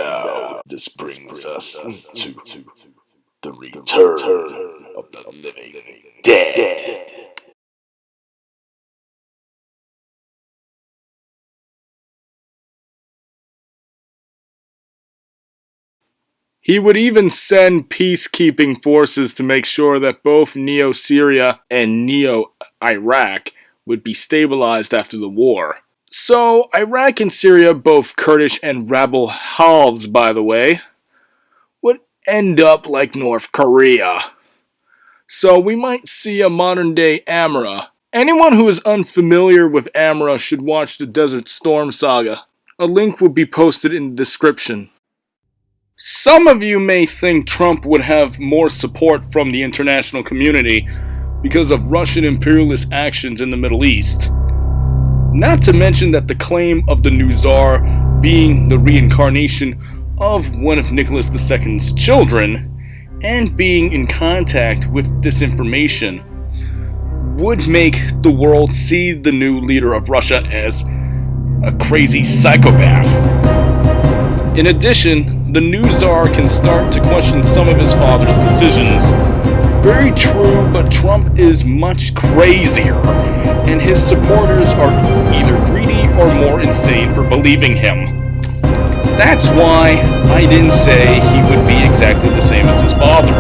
now, this brings us to the return of the living dead. He would even send peacekeeping forces to make sure that both Neo-Syria and Neo-Iraq would be stabilized after the war. So, Iraq and Syria, both Kurdish and rebel halves by the way, would end up like North Korea. So we might see a modern-day Amra. Anyone who is unfamiliar with Amra should watch the Desert Storm saga. A link will be posted in the description. Some of you may think Trump would have more support from the international community because of Russian imperialist actions in the Middle East. Not to mention that the claim of the new Tsar being the reincarnation of one of Nicholas II's children and being in contact with disinformation would make the world see the new leader of Russia as a crazy psychopath. In addition, the new Tsar can start to question some of his father's decisions. Very true, but Trump is much crazier, and his supporters are either greedy or more insane for believing him. That's why I didn't say he would be exactly the same as his father.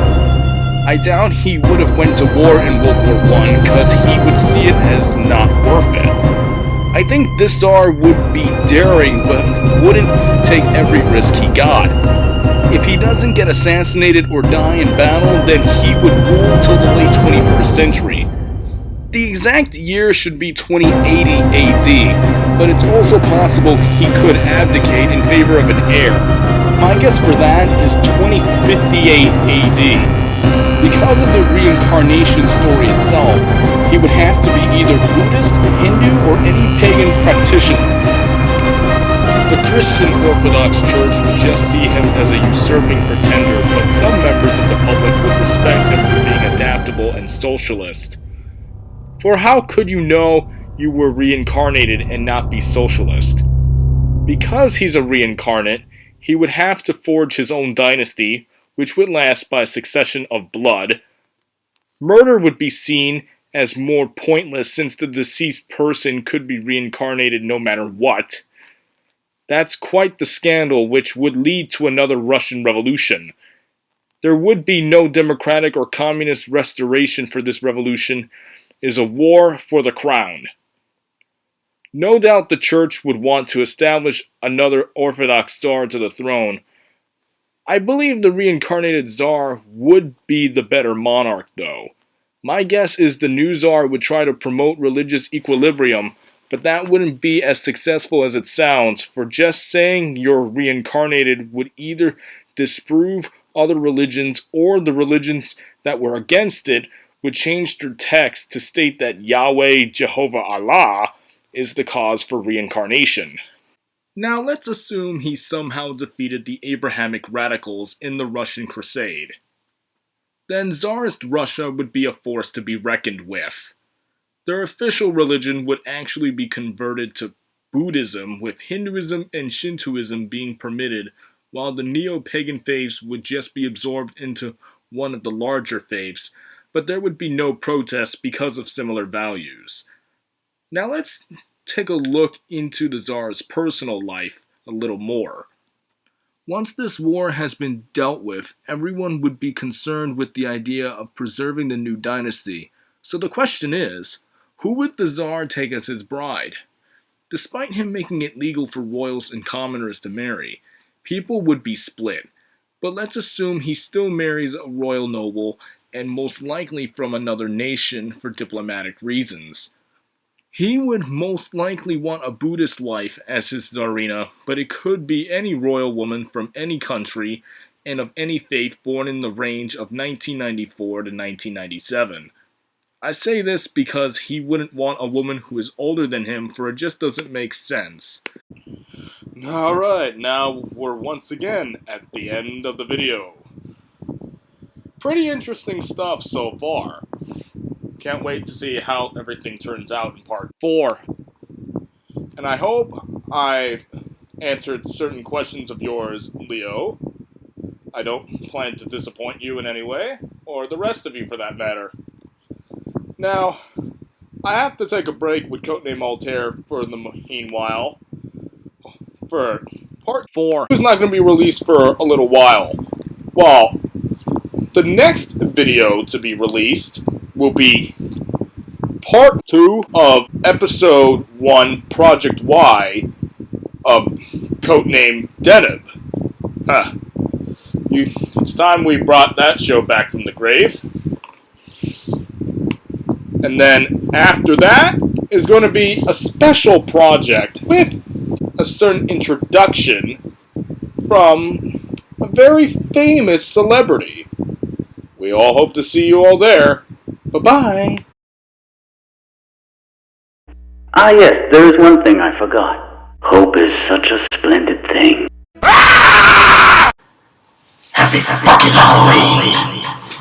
I doubt he would have went to war in World War I because he would see it as not worth it. I think this Tsar would be daring but wouldn't take every risk he got. If he doesn't get assassinated or die in battle, then he would rule till the late 21st century. The exact year should be 2080 AD, but it's also possible he could abdicate in favor of an heir. My guess for that is 2058 AD. Because of the reincarnation story itself, he would have to be either Buddhist, Hindu, or any pagan practitioner. The Christian Orthodox Church would just see him as a usurping pretender, but some members of the public would respect him for being adaptable and socialist. For how could you know you were reincarnated and not be socialist? Because he's a reincarnate, he would have to forge his own dynasty, which would last by a succession of blood. Murder would be seen as more pointless since the deceased person could be reincarnated no matter what. That's quite the scandal which would lead to another Russian revolution. There would be no democratic or communist restoration for this revolution. Is a war for the crown. No doubt the church would want to establish another Orthodox Tsar to the throne. I believe the reincarnated Tsar would be the better monarch though. My guess is the new Tsar would try to promote religious equilibrium, but that wouldn't be as successful as it sounds, for just saying you're reincarnated would either disprove other religions or the religions that were against it would change their text to state that Yahweh Jehovah Allah is the cause for reincarnation. Now let's assume he somehow defeated the Abrahamic radicals in the Russian Crusade. Then Tsarist Russia would be a force to be reckoned with. Their official religion would actually be converted to Buddhism, with Hinduism and Shintoism being permitted, while the neo-pagan faiths would just be absorbed into one of the larger faiths, but there would be no protests because of similar values. Now let's take a look into the Tsar's personal life a little more. Once this war has been dealt with, everyone would be concerned with the idea of preserving the new dynasty. So the question is, who would the Tsar take as his bride? Despite him making it legal for royals and commoners to marry, people would be split. But let's assume he still marries a royal noble, and most likely from another nation for diplomatic reasons. He would most likely want a Buddhist wife as his Tsarina, but it could be any royal woman from any country and of any faith born in the range of 1994 to 1997. I say this because he wouldn't want a woman who is older than him, for it just doesn't make sense. Alright, now we're once again at the end of the video. Pretty interesting stuff so far. Can't wait to see how everything turns out in part 4. And I hope I've answered certain questions of yours, Leo. I don't plan to disappoint you in any way, or the rest of you for that matter. Now, I have to take a break with Codename Altair for the meanwhile. For part 4 is not going to be released for a little while. Well, the next video to be released will be part 2 of episode 1, Project Y, of Codename Deneb. Huh. It's time we brought that show back from the grave. And then after that is going to be a special project with a certain introduction from a very famous celebrity. We all hope to see you all there. Bye-bye. Ah yes, there is one thing I forgot. Hope is such a splendid thing. Happy fucking Halloween!